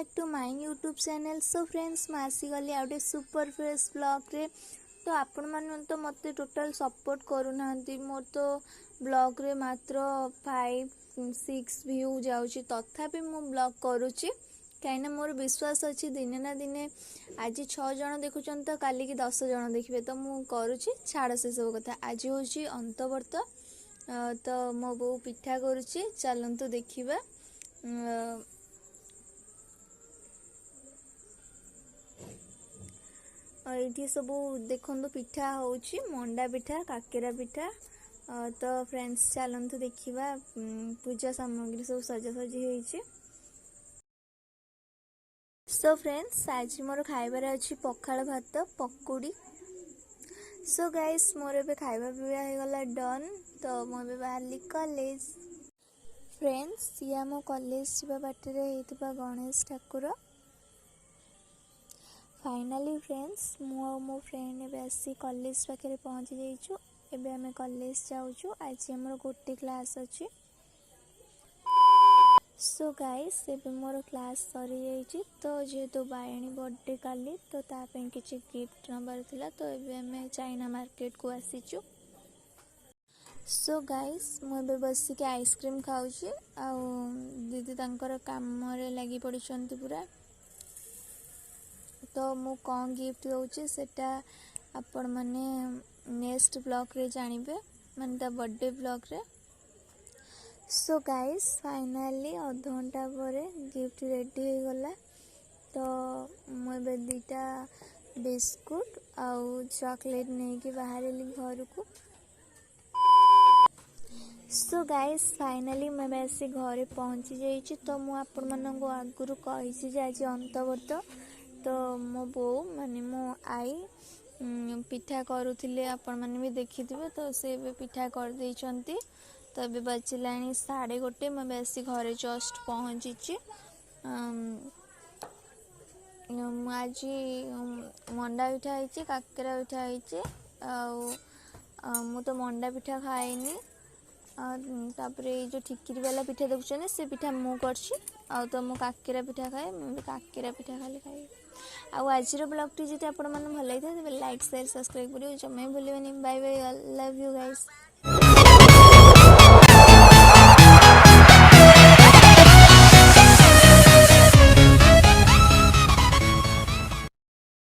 Back to my YouTube channel. So friends मैं आसीगली आउटे सुपर फ्रेश ब्लॉग रे। तो आपण मैंने तो मत टोटाल सपोर्ट करूना, मोर तो ब्लॉग रे मात्र 5-6 व्यू जाऊँगी, तथापि मु ब्लॉग करुच्ची कहीं मोर विश्वास अच्छी दिने ना दिने आज 6 जन देखुं तो काली की 10 जन देखिए, तो मु करुच्ची छाड़ से सब कथा। आज हूँ अंतवर्त, तो मो बो पिठा करुच्ची, चलतु देखिबा। ये सब देखो पिठा होची मंडा पिठा, काकेरा पिठा। तो फ्रेंड्स चलतु देखिबा पूजा सामग्री सब सजासजी होईची। सो फ्रेंड्स आज मोर खाइबार अच्छी पखाल भात पकुड़ी। सो गाइस मोर ए खाइबा पीवा हो गला डन। तो मुझे बाहर कॉलेज। फ्रेंड्स ये आम कॉलेज जावा बाटर होता गणेश ठाकुर। फाइनाली फ्रेंड्स मो फ्रेंड एवं आसी कॉलेज पाखे पहुँची जाइचु। एबे आमे कॉलेज जाऊँ। आज हमर गोटे क्लास अच्छी। सो गाइस एबे मोर क्लास सरी जाइए, तो जेहेतु बायणी बर्थडे काली तो तापे किसी गिफ्ट नबार थिला, तो एबे आमे चाइना मार्केट को आसीचु। सो गाइस मुझे बसिक आइसक्रीम खाऊची, आ दीदी तांकर काम रे लगी पड़िछंती पूरा। तो मु कौन गिफ्ट दूची सेटा आपण माने नेक्स्ट ब्लॉग रे जानिबे, माने ता बर्थडे ब्लॉग रे। सो गाइस फाइनाली आधा घंटा पर गिफ्ट रेडी हो गला। तो मुझे दुईटा बिस्कुट आउ चॉकलेट नहीं कि बाहर घर को। सो गाइस फाइनाली मैं आसी घरे पहुँची जाइए। तो मुझे आगुरी कही आज अंतवर्त, तो मो बो माने मो आई पिठा करुले, आपण मैंने भी देखी थे। तो से पिठा कर देइचंती। तो ये बजला 1:30, मैं आसी घरे जस्ट पहुँची। आज मंडा पिठा होती, काकेरा पिठा होती। मु तो मंडा पिठा खाएनी। तापर जो ठिकिरी वाला पिठा देखुं से पिठा मु करछि। तो मु काकेरा पिठा खाए, मुझे काकेरा पिठा खाली खाए। आज ब्लॉग टी जी आप भल लगे तेज लाइक शेयर सब्सक्राइब करिए जमा भूलें। Bye bye, love you guys.